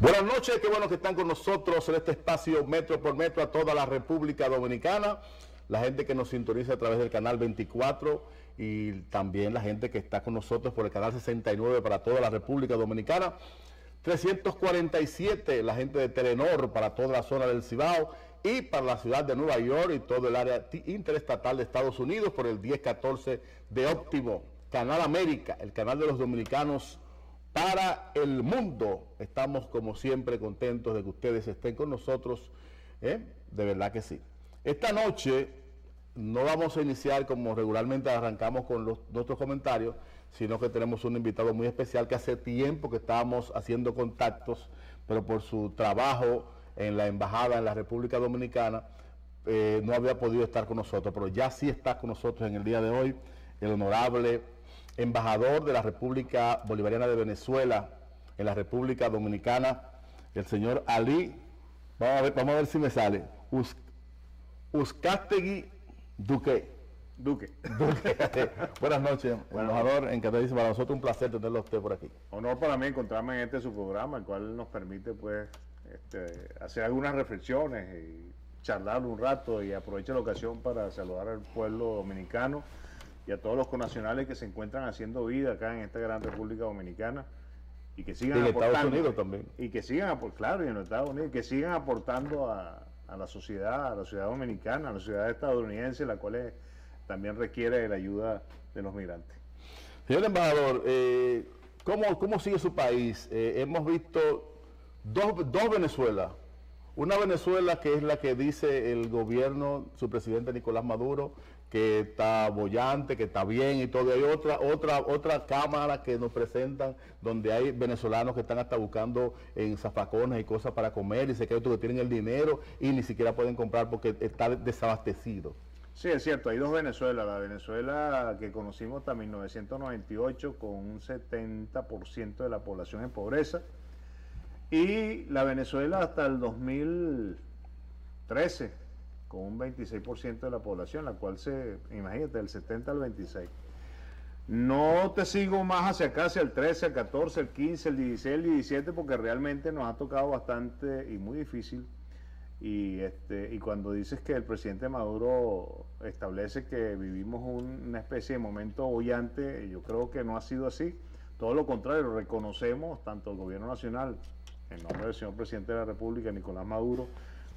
Buenas noches, qué bueno que están con nosotros en este espacio Metro por Metro a toda la República Dominicana, la gente que nos sintoniza a través del canal 24 y también la gente que está con nosotros por el canal 69 para toda la República Dominicana, 347 la gente de Telenor para toda la zona del Cibao y para la ciudad de Nueva York y todo el área interestatal de Estados Unidos por el 1014 de Óptimo, Canal América, el canal de los dominicanos para el mundo. Estamos como siempre contentos de que ustedes estén con nosotros, de verdad que sí. Esta noche no vamos a iniciar como regularmente arrancamos con nuestros comentarios, sino que tenemos un invitado muy especial que hace tiempo que estábamos haciendo contactos, pero por su trabajo en la embajada en la República Dominicana no había podido estar con nosotros, pero ya sí está con nosotros en el día de hoy el honorable embajador de la República Bolivariana de Venezuela en la República Dominicana, el señor Ali, vamos a ver si me sale, Uzcategui Duque. Buenas noches, embajador, encantadísimo, para nosotros un placer tenerlo a usted por aquí. Honor para mí encontrarme en su programa, el cual nos permite pues hacer algunas reflexiones y charlar un rato, y aprovecho la ocasión para saludar al pueblo dominicano y a todos los connacionales que se encuentran haciendo vida acá en esta gran República Dominicana y que sigan aportando. Estados Unidos también. Y que sigan, claro, y en los Estados Unidos, que sigan aportando a la sociedad dominicana, a la sociedad estadounidense, la cual también requiere de la ayuda de los migrantes. Señor embajador, ¿cómo sigue su país? Hemos visto dos Venezuelas. Una Venezuela que es la que dice el gobierno, su presidente Nicolás Maduro, que está bollante, que está bien y todo. Hay otra cámara que nos presentan donde hay venezolanos que están hasta buscando en zafacones y cosas para comer y se creen que tienen el dinero y ni siquiera pueden comprar porque está desabastecido. Sí, es cierto, hay dos Venezuelas. La Venezuela que conocimos hasta 1998 con un 70% de la población en pobreza, y la Venezuela hasta el 2013 con un 26% de la población, la cual imagínate, del 70 al 26. No te sigo más hacia acá, hacia el 13, el 14, el 15, el 16, el 17, porque realmente nos ha tocado bastante y muy difícil. Y cuando dices que el presidente Maduro establece que vivimos una especie de momento bollante, yo creo que no ha sido así. Todo lo contrario, reconocemos tanto el gobierno nacional, en nombre del señor presidente de la República, Nicolás Maduro,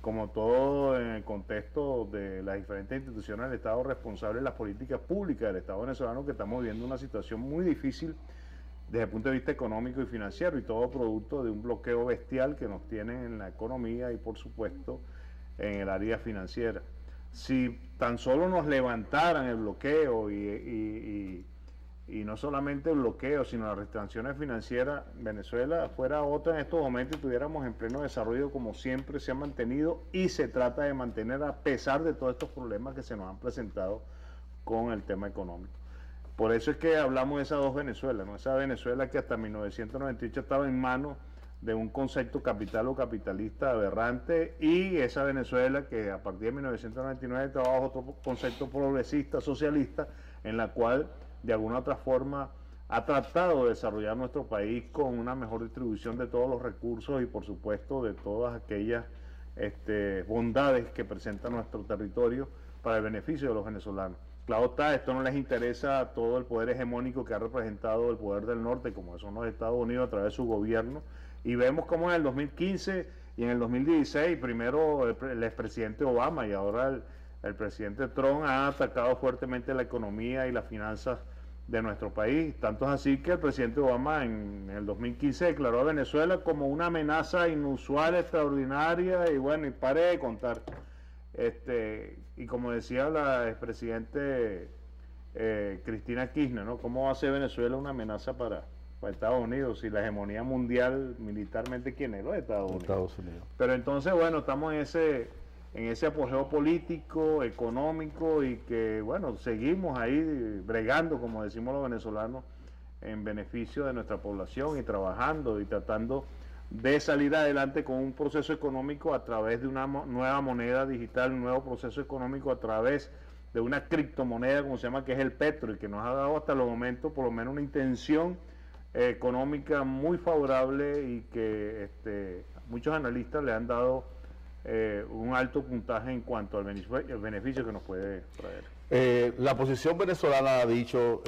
como todo en el contexto de las diferentes instituciones del Estado responsables de las políticas públicas del Estado venezolano, que estamos viviendo una situación muy difícil desde el punto de vista económico y financiero, y todo producto de un bloqueo bestial que nos tienen en la economía y por supuesto en el área financiera. Si tan solo nos levantaran el bloqueo y no solamente el bloqueo, sino las restricciones financieras, Venezuela fuera otra en estos momentos y estuviéramos en pleno desarrollo como siempre se ha mantenido y se trata de mantener a pesar de todos estos problemas que se nos han presentado con el tema económico. Por eso es que hablamos de esas dos Venezuelas, ¿no? Esa Venezuela que hasta 1998 estaba en manos de un concepto capital o capitalista aberrante, y esa Venezuela que a partir de 1999 trabaja otro concepto progresista, socialista, en la cual de alguna otra forma ha tratado de desarrollar nuestro país con una mejor distribución de todos los recursos y por supuesto de todas aquellas bondades que presenta nuestro territorio para el beneficio de los venezolanos. Claro está, esto no les interesa a todo el poder hegemónico que ha representado el poder del norte, como son los Estados Unidos a través de su gobierno, y vemos como en el 2015 y en el 2016, primero el expresidente Obama y ahora el presidente Trump han atacado fuertemente la economía y las finanzas de nuestro país. Tanto es así que el presidente Obama en el 2015 declaró a Venezuela como una amenaza inusual, extraordinaria, y bueno, y pare de contar. Y como decía la expresidente Cristina Kirchner, ¿no? ¿Cómo va a ser Venezuela una amenaza para Estados Unidos si la hegemonía mundial militarmente quién es? Los Estados Unidos. Pero entonces, bueno, estamos en ese apogeo político, económico, y que, bueno, seguimos ahí bregando, como decimos los venezolanos, en beneficio de nuestra población y trabajando y tratando de salir adelante con un proceso económico a través de una nueva moneda digital, un nuevo proceso económico a través de una criptomoneda, como se llama, que es el Petro, y que nos ha dado hasta los momentos por lo menos una intención económica muy favorable y que muchos analistas le han dado un alto puntaje en cuanto al el beneficio que nos puede traer. La oposición venezolana ha dicho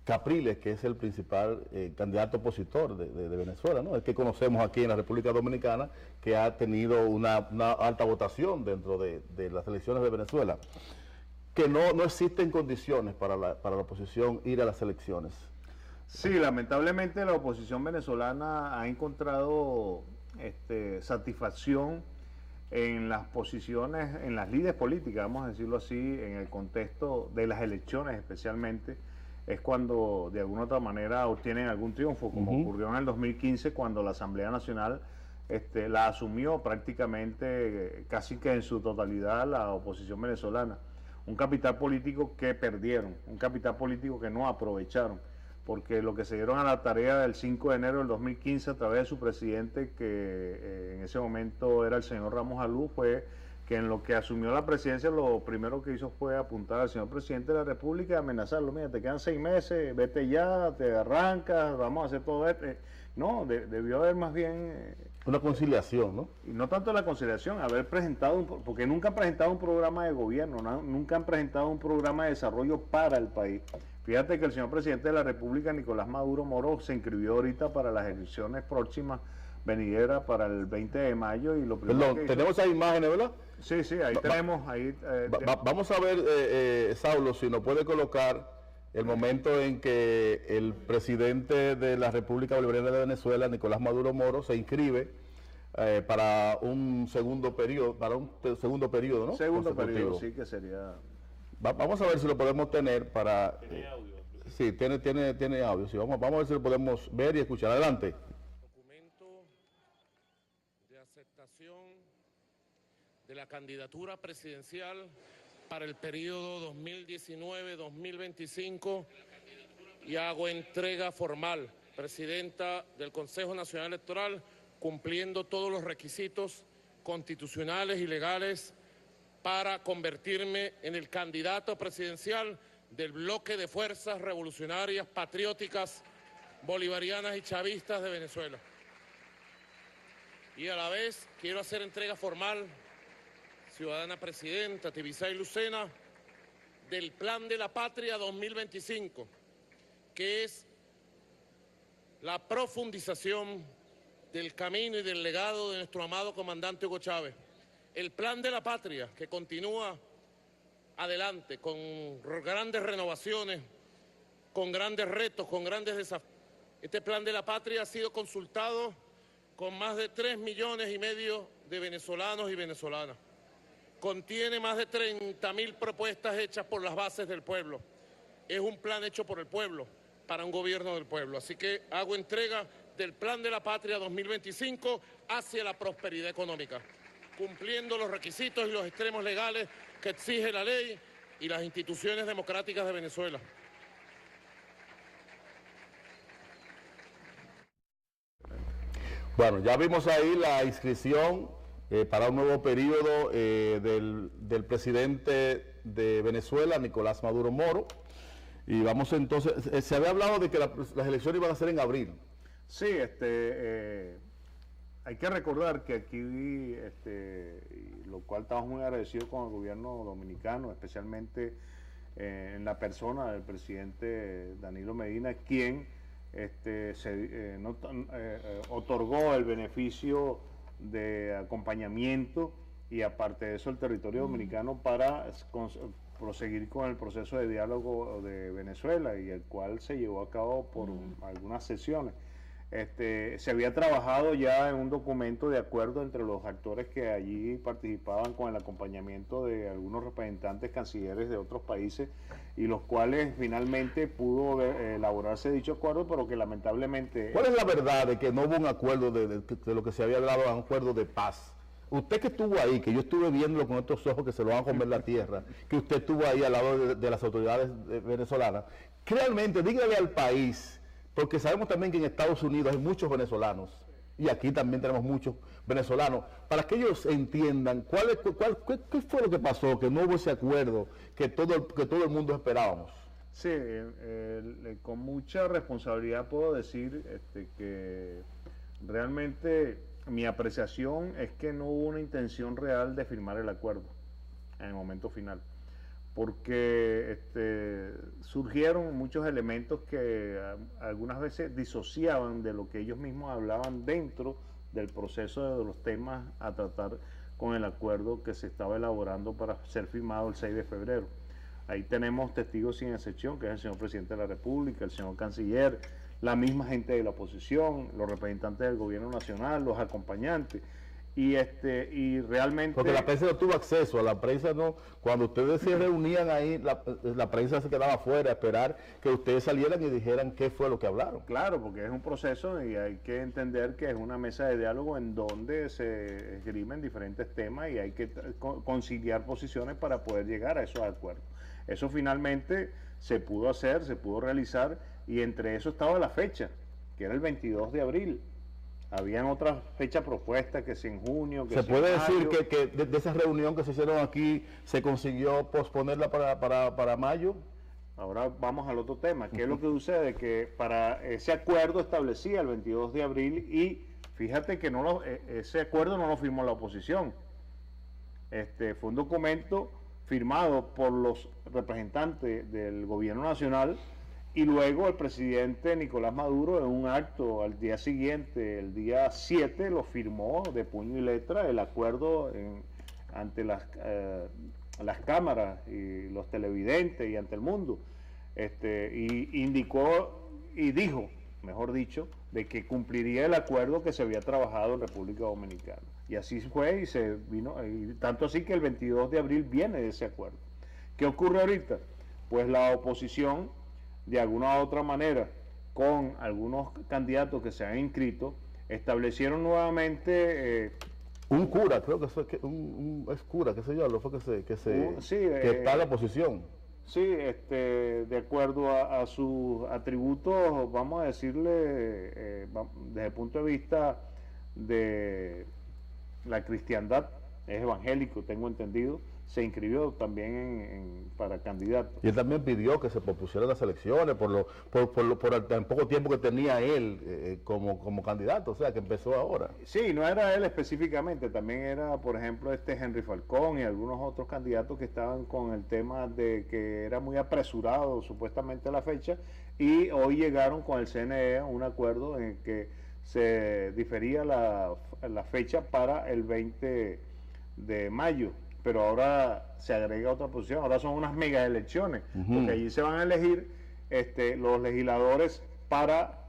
Capriles, que es el principal candidato opositor de Venezuela, ¿no? El que conocemos aquí en la República Dominicana, que ha tenido una alta votación dentro de las elecciones de Venezuela, que no existen condiciones para la oposición ir a las elecciones. Sí, lamentablemente la oposición venezolana ha encontrado satisfacción en las posiciones, en las lides políticas, vamos a decirlo así, en el contexto de las elecciones especialmente, es cuando de alguna otra manera obtienen algún triunfo, como ocurrió en el 2015 cuando la Asamblea Nacional la asumió prácticamente casi que en su totalidad la oposición venezolana. Un capital político que perdieron, un capital político que no aprovecharon, porque lo que se dieron a la tarea del 5 de enero del 2015 a través de su presidente, que en ese momento era el señor Ramos Alú, fue que en lo que asumió la presidencia lo primero que hizo fue apuntar al señor presidente de la República y amenazarlo: mira, te quedan 6 meses, vete ya, te arrancas, vamos a hacer todo esto. No, debió haber más bien... una conciliación, ¿no? Y no tanto la conciliación, haber presentado, porque nunca han presentado un programa de gobierno, nunca han presentado un programa de desarrollo para el país. Fíjate que el señor presidente de la República, Nicolás Maduro Moro, se inscribió ahorita para las elecciones próximas venideras para el 20 de mayo y lo primero que hizo... tenemos esas imágenes, ¿verdad? Sí, ahí tenemos... Vamos a ver, Saulo, si nos puede colocar el momento en que el presidente de la República Bolivariana de Venezuela, Nicolás Maduro Moro, se inscribe para un segundo periodo, ¿no? Segundo periodo, sí, que sería... Vamos a ver si lo podemos tener para... ¿Tiene audio? Sí, tiene audio. Sí, vamos a ver si lo podemos ver y escuchar. Adelante. Documento de aceptación de la candidatura presidencial para el periodo 2019-2025 y hago entrega formal, Presidenta del Consejo Nacional Electoral, cumpliendo todos los requisitos constitucionales y legales para convertirme en el candidato presidencial del bloque de fuerzas revolucionarias, patrióticas, bolivarianas y chavistas de Venezuela. Y a la vez quiero hacer entrega formal, ciudadana presidenta Tibisay Lucena, del Plan de la Patria 2025, que es la profundización del camino y del legado de nuestro amado comandante Hugo Chávez. El Plan de la Patria, que continúa adelante con grandes renovaciones, con grandes retos, con grandes desafíos. Este Plan de la Patria ha sido consultado con más de 3,5 millones de venezolanos y venezolanas. Contiene más de 30.000 propuestas hechas por las bases del pueblo. Es un plan hecho por el pueblo, para un gobierno del pueblo. Así que hago entrega del Plan de la Patria 2025 hacia la prosperidad económica, cumpliendo los requisitos y los extremos legales que exige la ley y las instituciones democráticas de Venezuela. Bueno, ya vimos ahí la inscripción para un nuevo periodo del presidente de Venezuela, Nicolás Maduro Moro. Y vamos entonces, se había hablado de que las elecciones iban a ser en abril. Sí, hay que recordar que aquí, lo cual estamos muy agradecidos con el gobierno dominicano, especialmente en la persona del presidente Danilo Medina, quien otorgó el beneficio de acompañamiento y aparte de eso el territorio dominicano para proseguir con el proceso de diálogo de Venezuela, y el cual se llevó a cabo por algunas sesiones. Se había trabajado ya en un documento de acuerdo entre los actores que allí participaban con el acompañamiento de algunos representantes cancilleres de otros países, y los cuales finalmente pudo elaborarse dicho acuerdo, pero que lamentablemente... ¿Cuál es la verdad de que no hubo un acuerdo de lo que se había hablado, un acuerdo de paz? Usted que estuvo ahí, que yo estuve viéndolo con estos ojos que se lo van a comer la tierra, que usted estuvo ahí al lado de las autoridades venezolanas, realmente dígale al país, porque sabemos también que en Estados Unidos hay muchos venezolanos, y aquí también tenemos muchos venezolanos, para que ellos entiendan qué fue lo que pasó, que no hubo ese acuerdo que todo el mundo esperábamos. Sí, con mucha responsabilidad puedo decir que realmente mi apreciación es que no hubo una intención real de firmar el acuerdo en el momento final, porque surgieron muchos elementos que algunas veces disociaban de lo que ellos mismos hablaban dentro del proceso de los temas a tratar con el acuerdo que se estaba elaborando para ser firmado el 6 de febrero. Ahí tenemos testigos sin excepción, que es el señor presidente de la República, el señor canciller, la misma gente de la oposición, los representantes del gobierno nacional, los acompañantes. Y realmente... Porque la prensa no tuvo acceso, a la prensa no, cuando ustedes se reunían ahí, la prensa se quedaba afuera a esperar que ustedes salieran y dijeran qué fue lo que hablaron. Claro, porque es un proceso y hay que entender que es una mesa de diálogo en donde se esgrimen diferentes temas y hay que conciliar posiciones para poder llegar a esos acuerdos. Eso finalmente se pudo hacer, se pudo realizar, y entre eso estaba la fecha, que era el 22 de abril. Habían otras fechas propuestas, que si en junio, que ¿Se si puede en mayo. decir que de esa reunión que se hicieron aquí se consiguió posponerla para mayo? Ahora vamos al otro tema. ¿Qué es lo que sucede? Que para ese acuerdo establecía el 22 de abril y fíjate que ese acuerdo no lo firmó la oposición. Fue un documento firmado por los representantes del gobierno nacional y luego el presidente Nicolás Maduro en un acto al día siguiente, el día 7, lo firmó de puño y letra el acuerdo ante las cámaras y los televidentes y ante el mundo. Y indicó y dijo, mejor dicho, de que cumpliría el acuerdo que se había trabajado en República Dominicana. Y así fue y se vino, y tanto así que el 22 de abril viene de ese acuerdo. ¿Qué ocurre ahorita? Pues la oposición, de alguna u otra manera, con algunos candidatos que se han inscrito, establecieron nuevamente... un cura, creo que es cura, qué sé yo, lo fue que está en la oposición. Sí, de acuerdo a sus atributos, vamos a decirle, desde el punto de vista de la cristiandad, es evangélico, tengo entendido, se inscribió también para candidato. Y él también pidió que se pospusieran las elecciones por el tan poco tiempo que tenía él como candidato, o sea, que empezó ahora. Sí, no era él específicamente, también era, por ejemplo, Henry Falcón y algunos otros candidatos que estaban con el tema de que era muy apresurado supuestamente la fecha, y hoy llegaron con el CNE a un acuerdo en el que se difería la fecha para el 20 de mayo. Pero ahora se agrega otra posición, ahora son unas mega elecciones, porque allí se van a elegir los legisladores para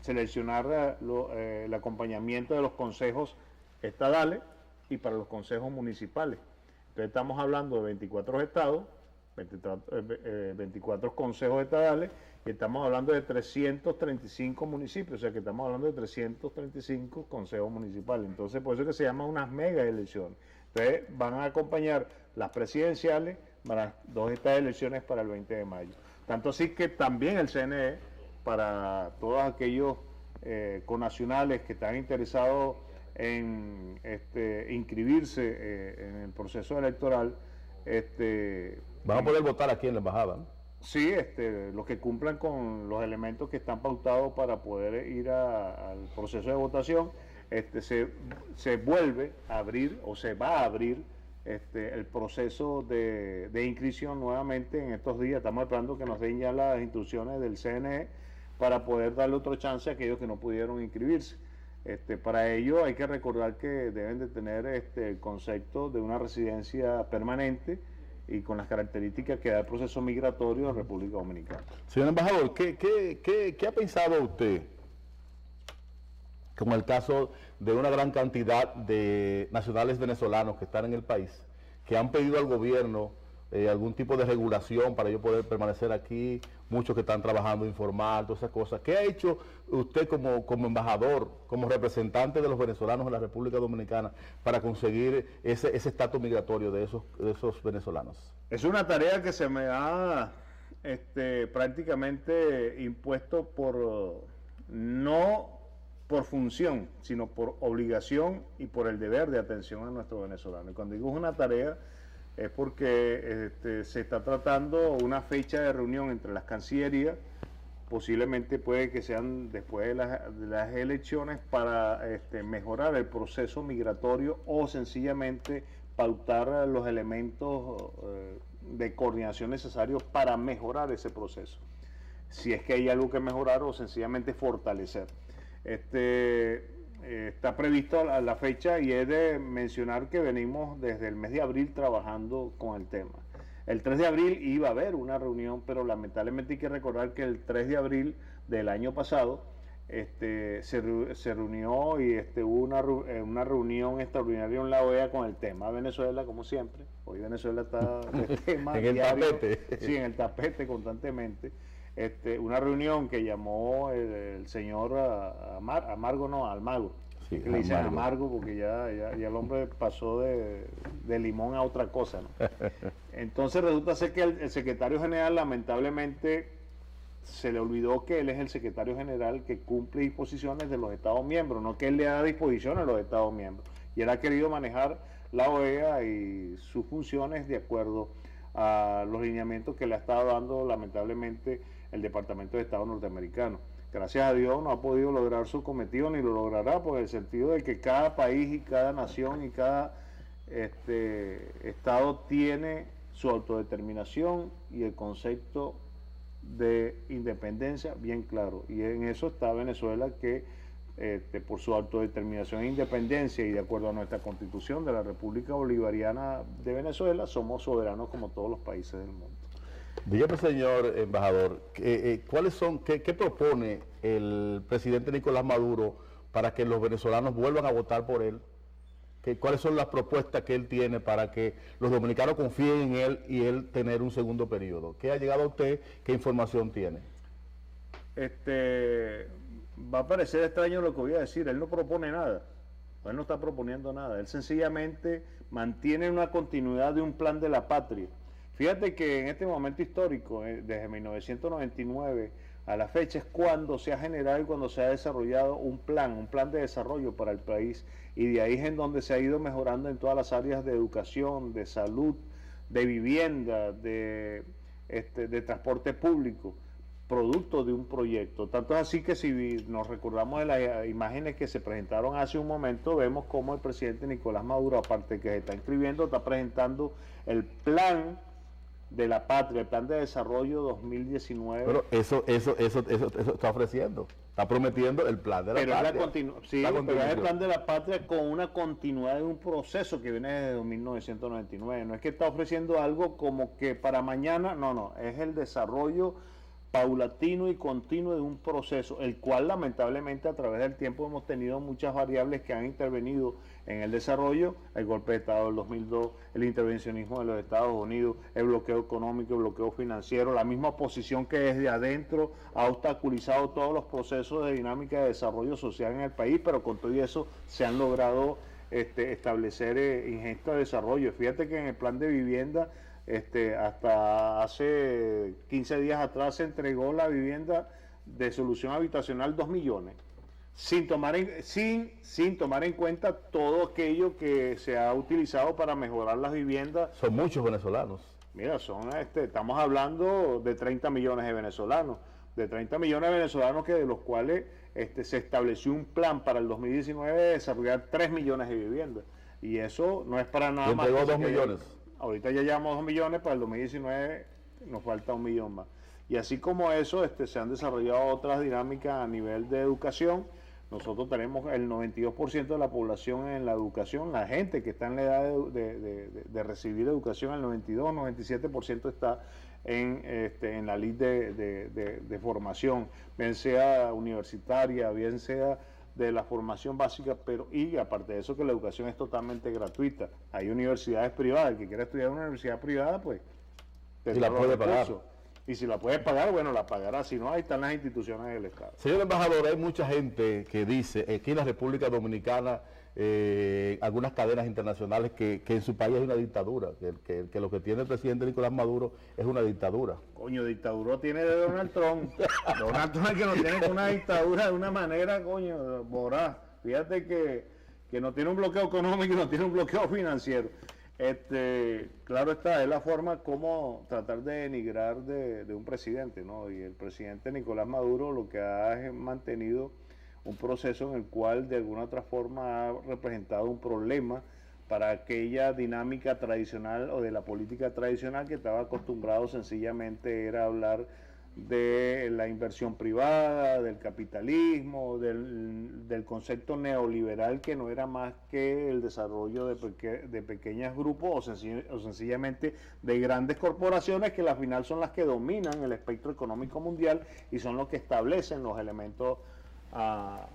seleccionar el acompañamiento de los consejos estadales y para los consejos municipales. Entonces estamos hablando de 24 estados, 24 consejos estadales, y estamos hablando de 335 municipios, o sea que estamos hablando de 335 consejos municipales. Entonces por eso es que se llaman unas mega elecciones. Entonces van a acompañar las presidenciales, para estas elecciones para el 20 de mayo. Tanto así que también el CNE, para todos aquellos connacionales que están interesados en inscribirse en el proceso electoral, van a poder votar aquí en la embajada, ¿no? Sí, los que cumplan con los elementos que están pautados para poder ir al proceso de votación, se vuelve a abrir o se va a abrir el proceso de inscripción nuevamente en estos días. Estamos esperando que nos den ya las instrucciones del CNE para poder darle otro chance a aquellos que no pudieron inscribirse. Para ello hay que recordar que deben de tener el concepto de una residencia permanente y con las características que da el proceso migratorio en República Dominicana. Señor embajador, ¿qué ha pensado usted con el caso de una gran cantidad de nacionales venezolanos que están en el país, que han pedido al gobierno algún tipo de regulación para ellos poder permanecer aquí, muchos que están trabajando informal, todas esas cosas? ¿Qué ha hecho usted como embajador, como representante de los venezolanos en la República Dominicana para conseguir ese estatus migratorio de esos venezolanos? Es una tarea que se me ha prácticamente impuesto no por función, sino por obligación y por el deber de atención a nuestros venezolanos. Y cuando digo una tarea, es porque se está tratando una fecha de reunión entre las cancillerías, posiblemente puede que sean después de las elecciones, para mejorar el proceso migratorio o sencillamente pautar los elementos de coordinación necesarios para mejorar ese proceso. Si es que hay algo que mejorar o sencillamente fortalecer. Está previsto la fecha y he de mencionar que venimos desde el mes de abril trabajando con el tema. El 3 de abril iba a haber una reunión, pero lamentablemente hay que recordar que el 3 de abril del año pasado se reunió y hubo una reunión extraordinaria en la OEA con el tema Venezuela, como siempre. Hoy Venezuela está de tema en el diario, tapete. Sí, en el tapete constantemente. Una reunión que llamó el señor Almagro, Sí, que le dicen Amargo porque ya el hombre pasó de limón a otra cosa, ¿no? Entonces resulta ser que el secretario general, lamentablemente, se le olvidó que él es el secretario general que cumple disposiciones de los Estados miembros, no que él le da disposiciones a los Estados miembros. Y él ha querido manejar la OEA y sus funciones de acuerdo a los lineamientos que le ha estado dando, lamentablemente, el Departamento de Estado norteamericano. Gracias a Dios no ha podido lograr su cometido ni lo logrará, por el sentido de que cada país y cada nación y cada estado tiene su autodeterminación y el concepto de independencia bien claro. Y en eso está Venezuela, que por su autodeterminación e independencia y de acuerdo a nuestra Constitución de la República Bolivariana de Venezuela, somos soberanos como todos los países del mundo. Dígame, señor embajador, ¿qué propone el presidente Nicolás Maduro para que los venezolanos vuelvan a votar por él? ¿Cuáles son las propuestas que él tiene para que los dominicanos confíen en él y él tener un segundo periodo? ¿Qué ha llegado a usted? ¿Qué información tiene? Va a parecer extraño lo que voy a decir. Él no propone nada. Él no está proponiendo nada. Él sencillamente mantiene una continuidad de un plan de la patria. Fíjate que en este momento histórico, desde 1999 a la fecha, es cuando se ha generado y cuando se ha desarrollado un plan de desarrollo para el país, y de ahí es en donde se ha ido mejorando en todas las áreas de educación, de salud, de vivienda, de transporte público, producto de un proyecto. Tanto es así que si nos recordamos de las imágenes que se presentaron hace un momento, vemos cómo el presidente Nicolás Maduro, aparte de que se está inscribiendo, está presentando el plan de la patria, el plan de desarrollo 2019. Pero eso está ofreciendo, está prometiendo el plan de la patria. Pero es el plan de la patria con una continuidad de un proceso que viene desde 1999. No es que está ofreciendo algo como que para mañana, no, es el desarrollo paulatino y continuo de un proceso, el cual lamentablemente a través del tiempo hemos tenido muchas variables que han intervenido en el desarrollo: el golpe de Estado del 2002, el intervencionismo de los Estados Unidos, el bloqueo económico, el bloqueo financiero, la misma oposición que desde adentro ha obstaculizado todos los procesos de dinámica de desarrollo social en el país, pero con todo eso se han logrado establecer ingentes de desarrollo. Fíjate que en el plan de vivienda, hasta hace 15 días atrás se entregó la vivienda de solución habitacional 2 millones, sin tomar en cuenta todo aquello que se ha utilizado para mejorar las viviendas. Son muchos venezolanos. Mira, estamos hablando de 30 millones de venezolanos, que de los cuales se estableció un plan para el 2019 de desarrollar 3 millones de viviendas, y eso no es para nada más. Entregó 2 millones. Ahorita ya llevamos 2 millones, para el 2019 nos falta 1 millón más. Y así como eso, se han desarrollado otras dinámicas a nivel de educación. Nosotros tenemos el 92% de la población en la educación, la gente que está en la edad de recibir educación, el 92-97% está en la lid de formación, bien sea universitaria, bien sea de la formación básica, y aparte de eso, que la educación es totalmente gratuita. Hay universidades privadas, el que quiera estudiar en una universidad privada, pues si la puede pagar. Y si la puede pagar, bueno, la pagará. Si no, ahí están las instituciones del Estado. Señor embajador, hay mucha gente que dice, aquí en la República Dominicana, algunas cadenas internacionales, que en su país hay una dictadura, que lo que tiene el presidente Nicolás Maduro es una dictadura. Coño, dictadura tiene de Donald Trump. Donald Trump es que no tiene una dictadura de una manera, coño, voraz. Fíjate que no tiene un bloqueo económico y no tiene un bloqueo financiero. Claro está, es la forma como tratar de denigrar de un presidente, ¿no? Y el presidente Nicolás Maduro lo que ha es mantenido un proceso en el cual de alguna otra forma ha representado un problema para aquella dinámica tradicional o de la política tradicional que estaba acostumbrado sencillamente era hablar de la inversión privada, del capitalismo, del concepto neoliberal que no era más que el desarrollo de pequeños grupos o sencillamente de grandes corporaciones que al final son las que dominan el espectro económico mundial y son los que establecen los elementos a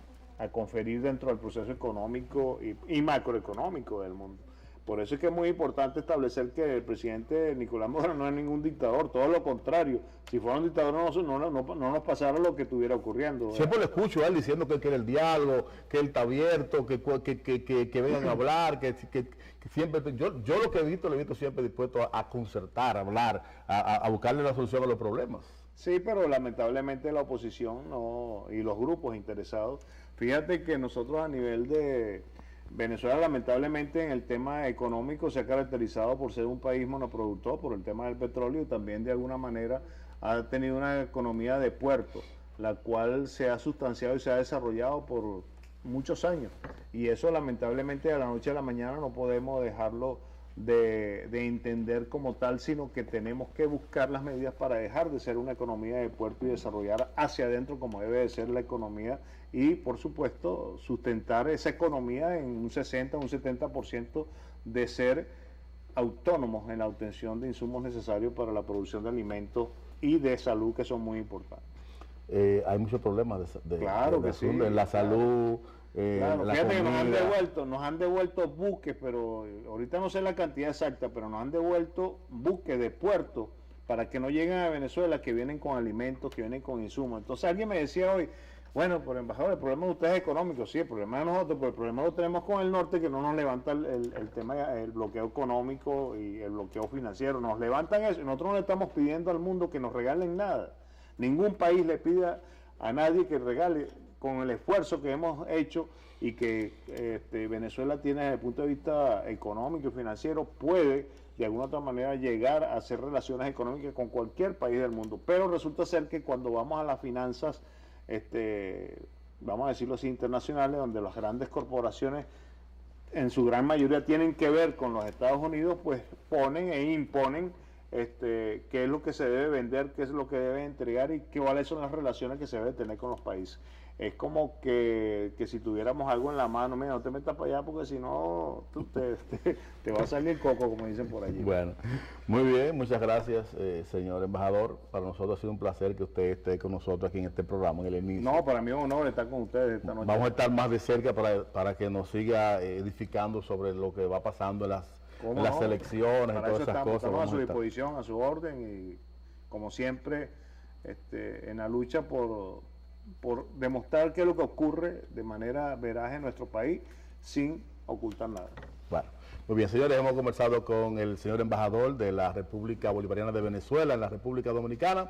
conferir dentro del proceso económico y macroeconómico del mundo. Por eso es que es muy importante establecer que el presidente Nicolás Maduro no es ningún dictador, todo lo contrario. Si fuera un dictador no nos pasara lo que estuviera ocurriendo, ¿verdad? Siempre lo escucho a él diciendo que él quiere el diálogo, que él está abierto, que vengan a hablar, que siempre, yo lo que he visto siempre dispuesto a concertar, a hablar, a buscarle la solución a los problemas. Sí, pero lamentablemente la oposición y los grupos interesados, fíjate que nosotros a nivel de Venezuela lamentablemente en el tema económico se ha caracterizado por ser un país monoproductor por el tema del petróleo y también de alguna manera ha tenido una economía de puerto, la cual se ha sustanciado y se ha desarrollado por muchos años. Y eso lamentablemente de la noche a la mañana no podemos dejarlo de entender como tal, sino que tenemos que buscar las medidas para dejar de ser una economía de puerto y desarrollar hacia adentro como debe de ser la economía y por supuesto sustentar esa economía en un 60, un 70% de ser autónomos en la obtención de insumos necesarios para la producción de alimentos y de salud que son muy importantes. Hay muchos problemas claro que sí, en la salud. Claro, fíjate que nos han devuelto buques, pero ahorita no sé la cantidad exacta, pero nos han devuelto buques de puerto para que no lleguen a Venezuela, que vienen con alimentos, que vienen con insumos. Entonces alguien me decía hoy, bueno, por embajador, el problema de ustedes es económico, sí, el problema de nosotros, pero el problema lo tenemos con el norte, que no nos levanta el tema, el bloqueo económico y el bloqueo financiero, nos levantan eso, y nosotros no le estamos pidiendo al mundo que nos regalen nada. Ningún país le pida a nadie que regale, con el esfuerzo que hemos hecho y que Venezuela tiene desde el punto de vista económico y financiero, puede de alguna otra manera llegar a hacer relaciones económicas con cualquier país del mundo. Pero resulta ser que cuando vamos a las finanzas, vamos a decirlo así, internacionales, donde las grandes corporaciones en su gran mayoría tienen que ver con los Estados Unidos, pues ponen e imponen qué es lo que se debe vender, qué es lo que debe entregar y cuáles son las relaciones que se debe tener con los países. Es como que si tuviéramos algo en la mano, mira, no te metas para allá porque si no te va a salir el coco, como dicen por allí. Bueno, muy bien, muchas gracias, señor embajador. Para nosotros ha sido un placer que usted esté con nosotros aquí en este programa, en el inicio. No, para mí es un honor estar con ustedes esta noche. Vamos a estar más de cerca para que nos siga edificando sobre lo que va pasando en las elecciones y todas esas cosas. Estamos a su disposición, a su orden y como siempre en la lucha por demostrar qué es lo que ocurre de manera veraz en nuestro país sin ocultar nada. Bueno, muy bien, señores, hemos conversado con el señor embajador de la República Bolivariana de Venezuela en la República Dominicana.